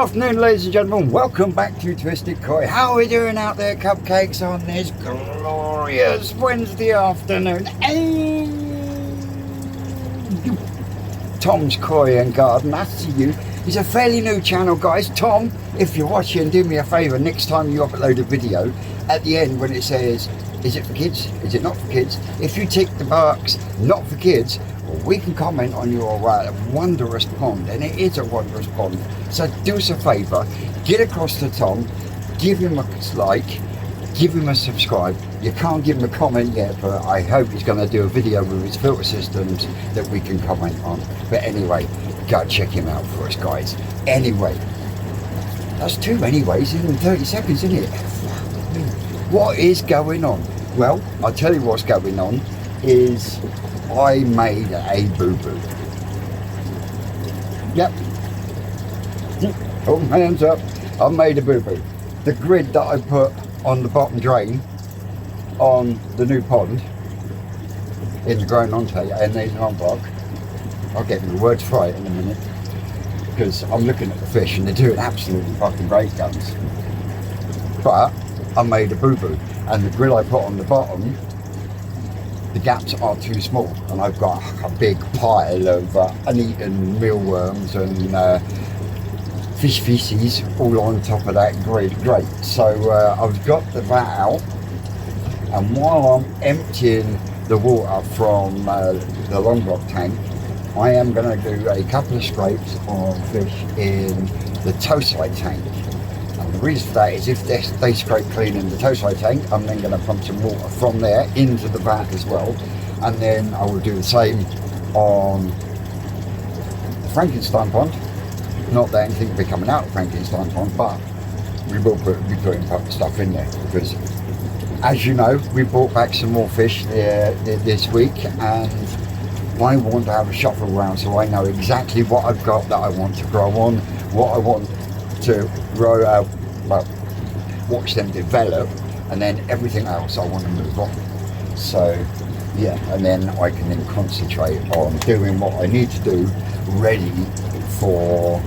afternoon, ladies and gentlemen. Welcome back to Twisted Koi. How are we doing out there, cupcakes, on this glorious Wednesday afternoon? Hey! Tom's Koi and Garden, that's you. It's a fairly new channel, guys. Tom, if you're watching, do me a favour. Next time you upload a video, at the end when it says, is it for kids? Is it not for kids? If you tick the box, not for kids, we can comment on your wondrous pond, and it is a wondrous pond. So do us a favour, get across to Tom, give him a like, give him a subscribe. You can't give him a comment yet, but I hope he's going to do a video with his filter systems that we can comment on. But anyway, go check him out for us, guys. Anyway, that's two anyways in 30 seconds, isn't it? What is going on? Well, I'll tell you what's going on is I made a boo-boo. Yep. Hold my hands up. I made a boo-boo. The grid that I put on the bottom drain on the new pond in the Grown Onte, and there's an block. I'll get the words right in a minute, because I'm looking at the fish and they're doing absolutely fucking great guns. But I made a boo-boo, and the grid I put on the bottom, the gaps are too small, and I've got a big pile of uneaten mealworms and fish feces all on top of that grid. Great. So I've got the vat out, and while I'm emptying the water from the long block tank, I am going to do a couple of scrapes on fish in the tow side tank. And the reason for that is if they scrape clean in the tow side tank, I'm then going to pump some water from there into the vat as well, and then I will do the same on the Frankenstein pond. Not that anything will be coming out of Frankenstein pond, but we will be putting stuff in there, because as you know, we brought back some more fish this week, and I want to have a shuffle around so I know exactly what I've got that I want to grow on, what I want to grow out, well, watch them develop, and then everything else I want to move on. So yeah, and then I can then concentrate on doing what I need to do, ready for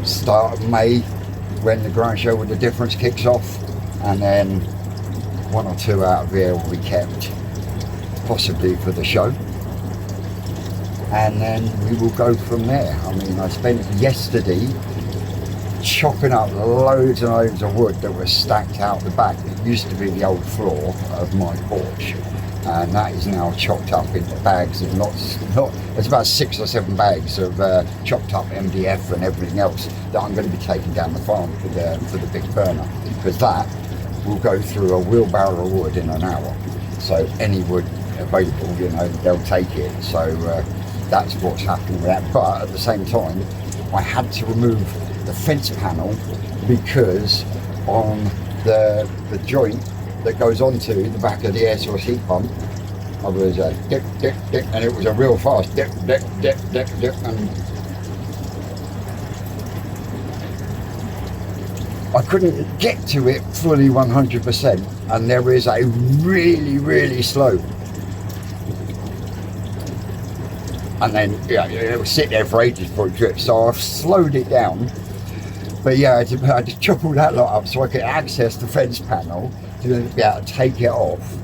start of May when the ground show with the difference kicks off, and then one or two out of here will be kept possibly for the show, and then we will go from there. I mean, I spent yesterday chopping up loads and loads of wood that was stacked out the back. It used to be the old floor of my porch, and that is now chopped up into bags and there's about 6 or 7 bags of chopped up MDF and everything else that I'm going to be taking down the farm for the big burner, because that will go through a wheelbarrow of wood in an hour. So any wood available, you know, they'll take it. So that's what's happening with that. But at the same time, I had to remove the fence panel, because on the joint that goes onto the back of the air source heat pump, I was dip, dip, dip, and it was a real fast dip, dip, dip, dip, dip, and I couldn't get to it fully 100%, and there is a really, really slow. And then yeah, it will sit there for ages before it drips, so I've slowed it down. But yeah, I had to chop all that lot up so I could access the fence panel to then be able to take it off,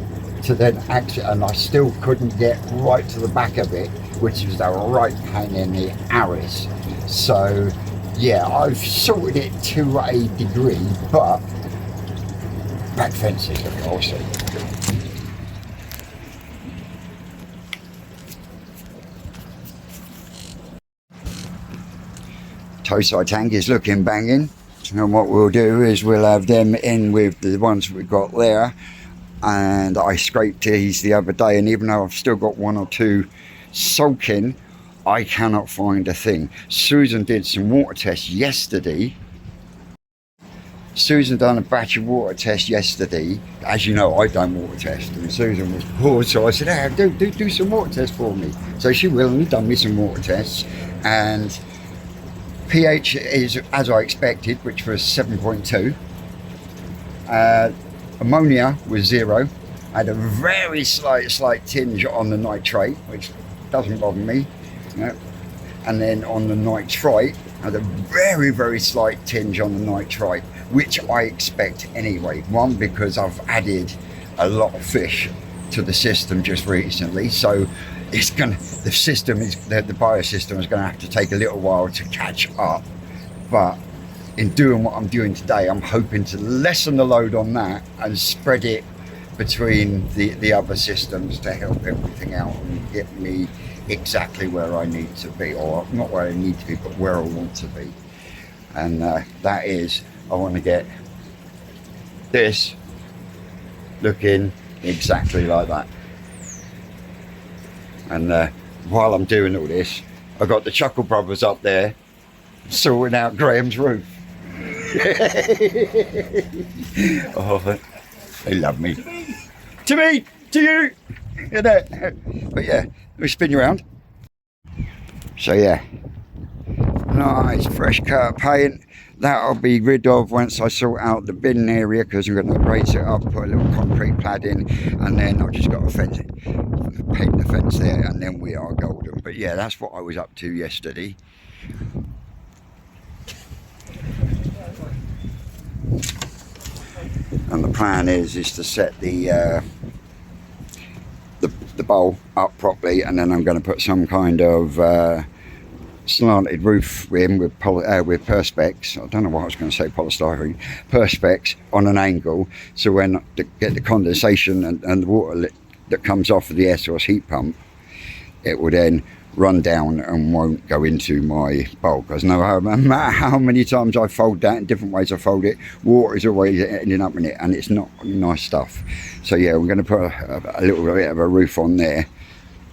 to then access, and I still couldn't get right to the back of it, which is the right pain in the arse. So yeah, I've sorted it to a degree, but back fences, of course. Tow side tank is looking banging, and what we'll do is we'll have them in with the ones we've got there. And I scraped these the other day, and even though I've still got 1 or 2 soaking, I cannot find a thing. Susan did some water tests yesterday. Susan done a batch of water tests yesterday. As you know, I don't water test, and Susan was bored, so I said, hey, do some water tests for me. So she willingly done me some water tests, and pH is as I expected, which was 7.2. Ammonia was 0. I had a very slight tinge on the nitrate, which doesn't bother me. You know. And then on the nitrite, had a very, very slight tinge on the nitrite, which I expect anyway. One, because I've added a lot of fish to the system just recently, so it's gonna, the system is, the biosystem is gonna have to take a little while to catch up. But in doing what I'm doing today, I'm hoping to lessen the load on that and spread it between the other systems to help everything out and get me exactly where I need to be, or not where I need to be, but where I want to be. And that is, I want to get this looking exactly like that. And while I'm doing all this, I've got the Chuckle Brothers up there sorting out Graham's roof. Oh, they love me. To me, to you. But yeah, let me spin you around. So yeah, nice fresh coat of paint. That I'll be rid of once I sort out the bin area, because I'm going to raise it up, put a little concrete pad in, and then I've just got to fence it, paint the fence there, and then we are golden. But yeah, that's what I was up to yesterday. And the plan is to set the bowl up properly, and then I'm going to put some kind of slanted roof in with perspex. I don't know what I was going to say, polystyrene, perspex on an angle, so when get the condensation and the water that comes off of the air source heat pump, it will then run down and won't go into my bowl. Because no matter how many times I fold that in different ways I fold it, water is always ending up in it, and it's not nice stuff. So yeah, we're going to put a little bit of a roof on there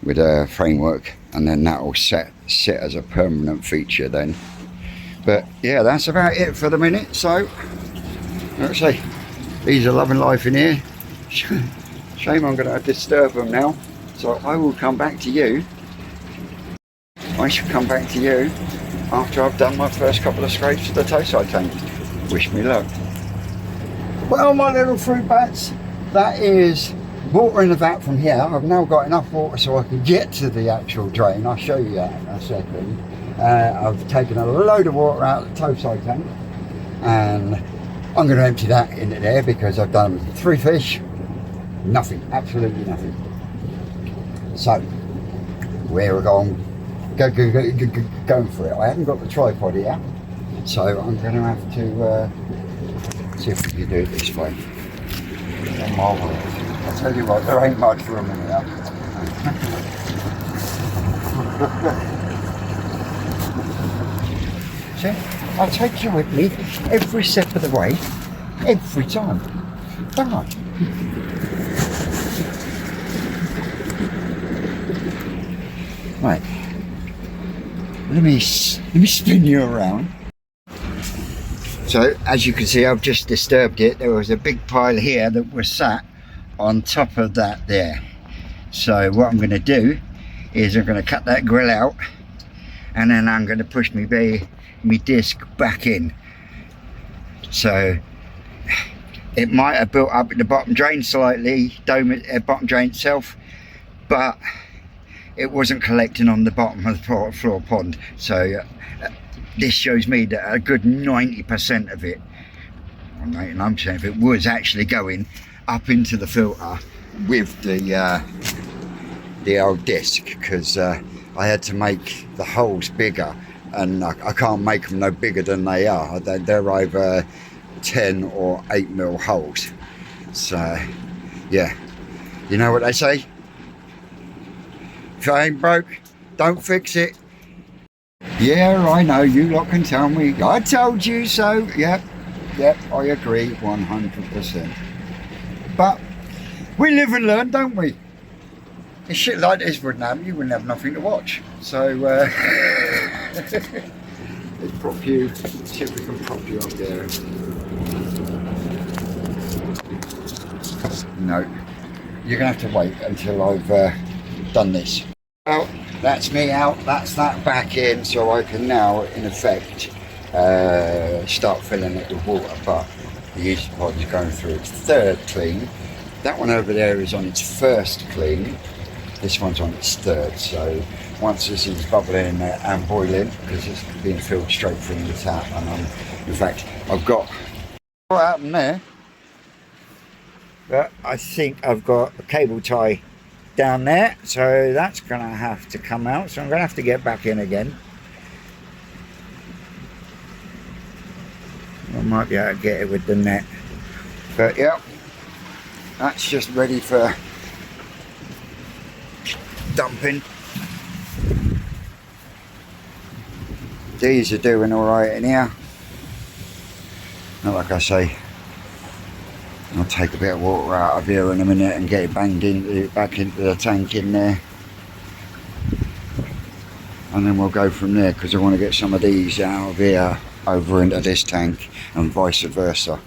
with a framework, and then that will sit as a permanent feature then. But yeah, that's about it for the minute. So let's see, these are loving life in here. Shame I'm going to disturb them now, so I will come back to you. I shall come back to you after I've done my first couple of scrapes of the tow-side tank. Wish me luck. Well, my little fruit bats, that is water in the vat from here. I've now got enough water so I can get to the actual drain. I'll show you that in a second. I've taken a load of water out of the tow-side tank, and I'm going to empty that into there because I've done 3 fish, nothing, absolutely nothing. So we're going for it. I haven't got the tripod here, so I'm going to have to see if we can do it this way. Oh my word. I'll tell you what, there ain't much room in here. See, I'll take you with me every step of the way, every time. Come on. Right. Let me spin you around. So as you can see, I've just disturbed it. There was a big pile here that was sat on top of that there. So what I'm going to do is I'm going to cut that grill out, and then I'm going to push me disc back in. So it might have built up at the bottom drain slightly, bottom drain itself, but it wasn't collecting on the bottom of the floor pond. So this shows me that a good 90% of it, or 99% of it, was actually going up into the filter with the old disc, because I had to make the holes bigger, and I can't make them no bigger than they are. They're either 10 or 8 mil holes. So yeah, you know what they say, if it ain't broke, don't fix it. Yeah, I know, you lot can tell me, I told you so. Yep, I agree 100%. But we live and learn, don't we? If shit like this wouldn't happen, you wouldn't have nothing to watch. So let's prop you, see if we can prop you up there. No, you're gonna have to wait until I've done this. Well, that's me out, that's that back in, so I can now in effect start filling it with water. But the yeast pod is going through its 3rd clean. That one over there is on its 1st clean. This one's on its third, so once this is bubbling and boiling, because it's being filled straight from the tap, and in fact, I've got what happened there, but I think I've got a cable tie down there, so that's going to have to come out, so I'm going to have to get back in again. I might be able to get it with the net, but yeah, that's just ready for dumping. These are doing alright in here. Now, like I say, I'll take a bit of water out of here in a minute and get it back into the tank in there, and then we'll go from there, because I want to get some of these out of here over into this tank and vice versa.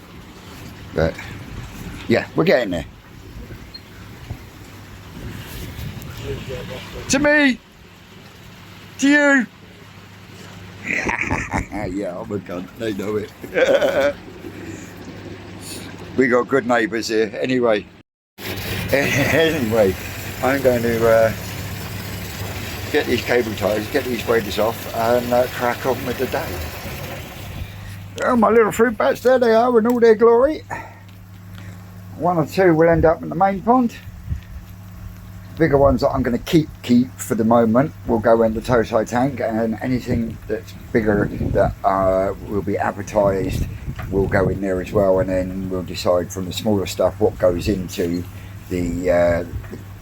But yeah, we're getting there. To me, to you. Yeah, I'm a cunt, they know it. We got good neighbours here. Anyway, I'm going to get these cable ties, get these waders off, and crack on with the day. Oh, my little fruit bats, there they are in all their glory. One or two will end up in the main pond. Bigger ones that I'm going to keep for the moment will go in the tow side tank, and anything that's bigger that will be advertised will go in there as well, and then we'll decide from the smaller stuff what goes into the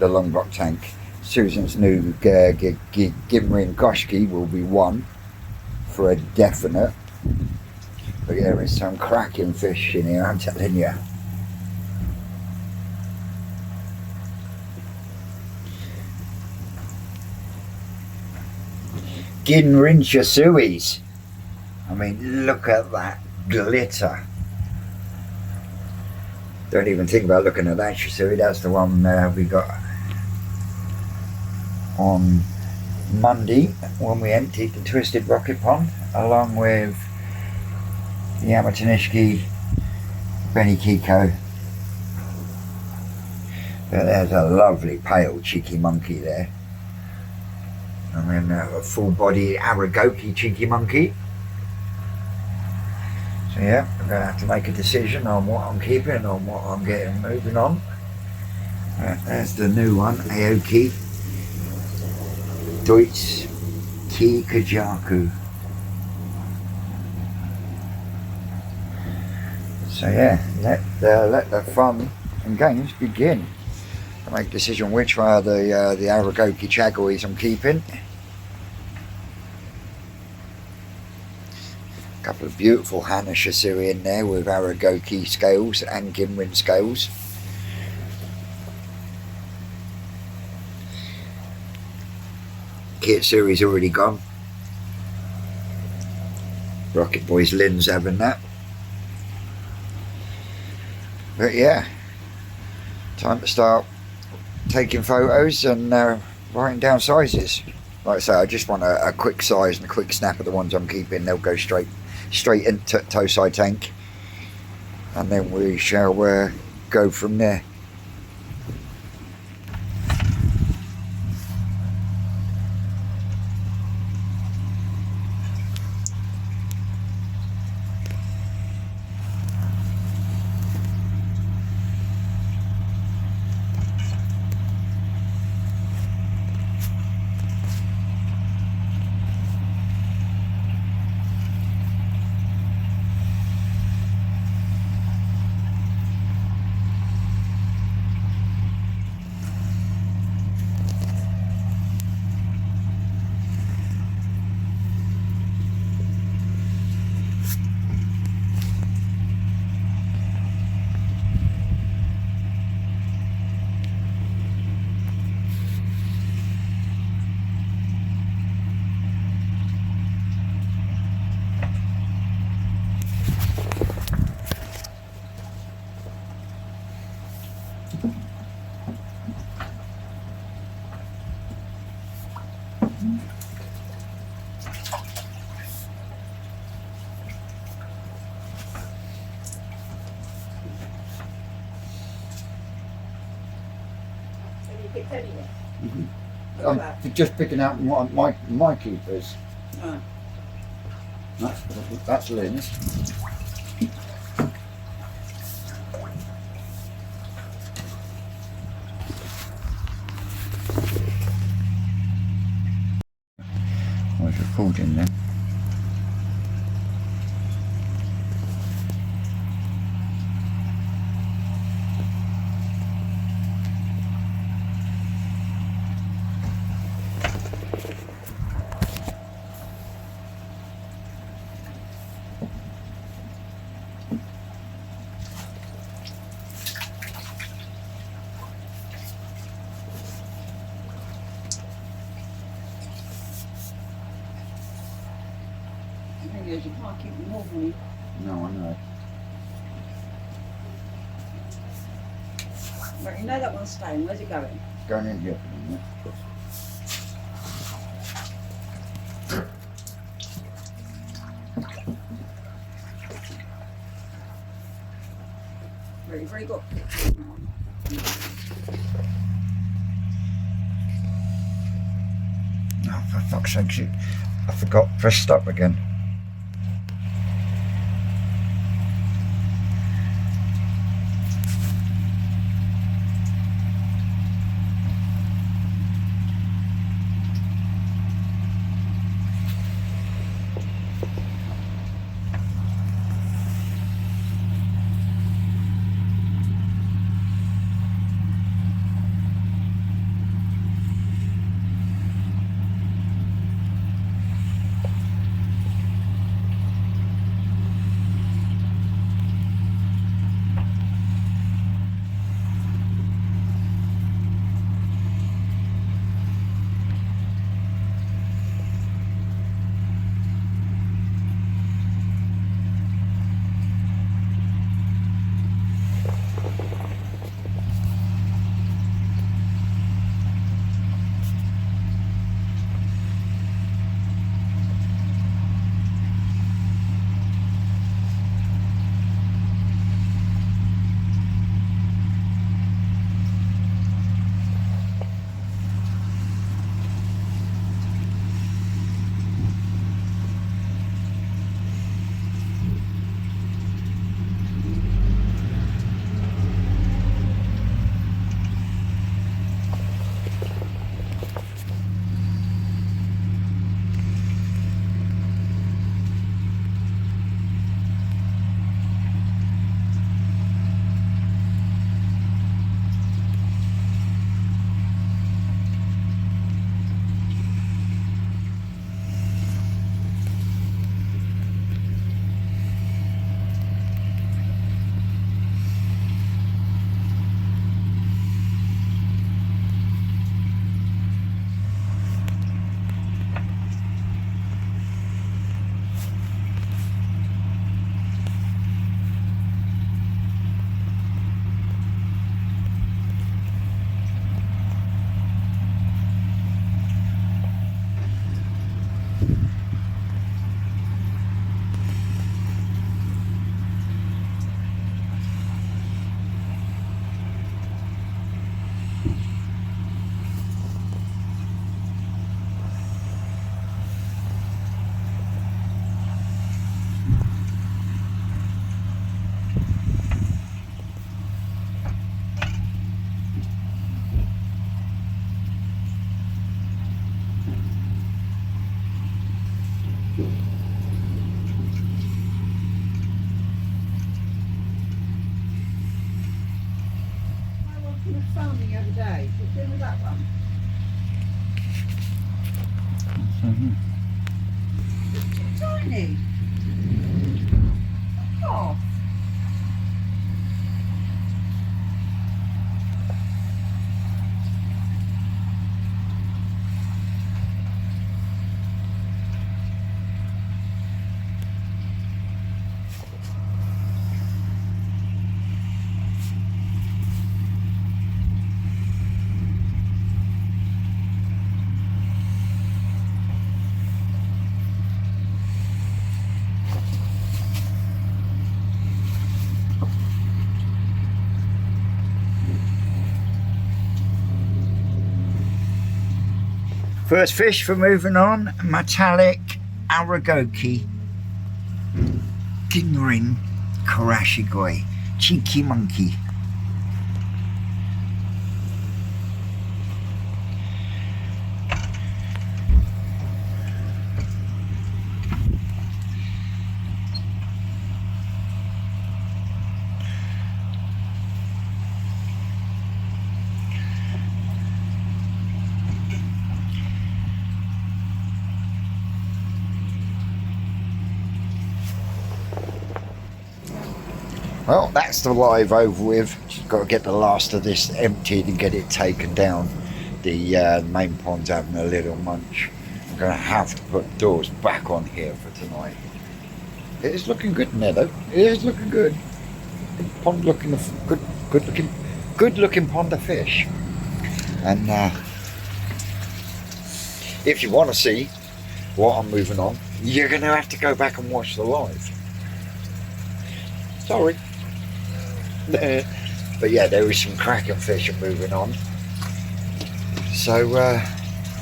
long block tank. Susan's new Gimri and Goshki will be one for a definite, but yeah, there is some cracking fish in here, I'm telling you. Ginrincha suies. I mean, look at that glitter. Don't even think about looking at that shisui. That's the one we got on Monday when we emptied the Twisted Rocket Pond, along with the Amatanishki Benny Kiko. But there's a lovely pale cheeky monkey there. I mean, a full-body Aragoki cheeky monkey. So yeah, I'm going to have to make a decision on what I'm keeping and on what I'm getting moving on. There's the new one, Aoki Deutsch Ki Kajaku. So yeah, let the fun and games begin. I make a decision which one of the Aragoki Chagois I'm keeping. A couple of beautiful Hana Shisui in there with Aragoki scales and Gimrin scales. Kitsui's already gone. Rocket Boy's Lynn's having that. But yeah, time to start taking photos and writing down sizes. Like I say, I just want a quick size and a quick snap of the ones I'm keeping. They'll go straight into tow side tank, and then we shall go from there. Have you picked any yet? I'm just picking out my keepers. Oh. That's Lynn's. Where's it pulled in there? The thing is, you can't keep them all from you. No, I know. Right, you know that one's staying. Where's it going? Going in here for a minute. Right, you've already got pictures on. Oh, for fuck's sake, I forgot. Press stop again. The other day, so with that one. It's too tiny. Oh. First fish for moving on, metallic Aragoki Ginrin Karashigoi Cheeky Monkey. Well, that's the live over with. Just got to get the last of this emptied and get it taken down. The main pond's having a little munch. I'm going to have to put doors back on here for tonight. It is looking good in there though. It is looking good. Pond looking good looking pond of fish. And if you want to see what I'm moving on, you're going to have to go back and watch the live. Sorry. But yeah, there is some cracking fish and moving on. So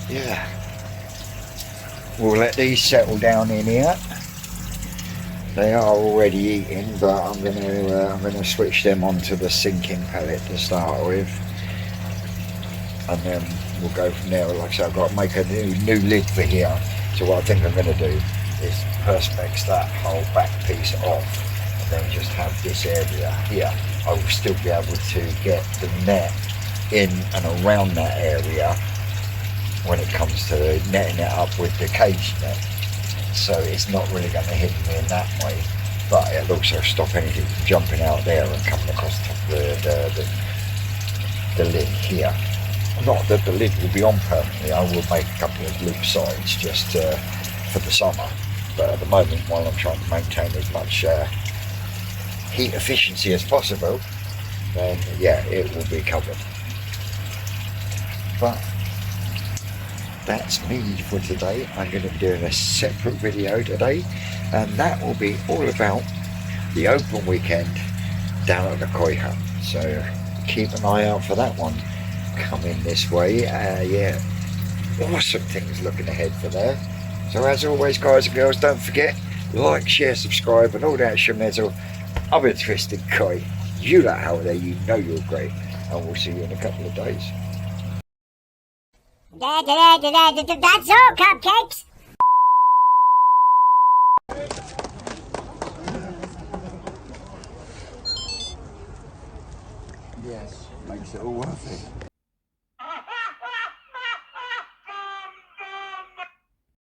yeah, we'll let these settle down in here. They are already eating, but I'm gonna switch them onto the sinking pellet to start with, and then we'll go from there. Like I said, I've got to make a new lid for here. So what I think I'm gonna do is perspex that whole back piece off. Then just have this area here. I will still be able to get the net in and around that area when it comes to netting it up with the cage net. So it's not really going to hinder me in that way, but it'll also stop anything from jumping out there and coming across the top of the lid here. Not that the lid will be on permanently. I will make a couple of loop sides just for the summer, but at the moment, while I'm trying to maintain as much heat efficiency as possible, then yeah, it will be covered. But that's me for today. I'm going to be doing a separate video today, and that will be all about the open weekend down at the koi hut. So keep an eye out for that one coming this way. Yeah, awesome things looking ahead for there. So as always, guys and girls, don't forget, like, share, subscribe, and all that schmezzle. I've been Twisted Koi. You lot out there, you know you're great, and we'll see you in a couple of days. That's all, cupcakes. Yes, makes it all worth it.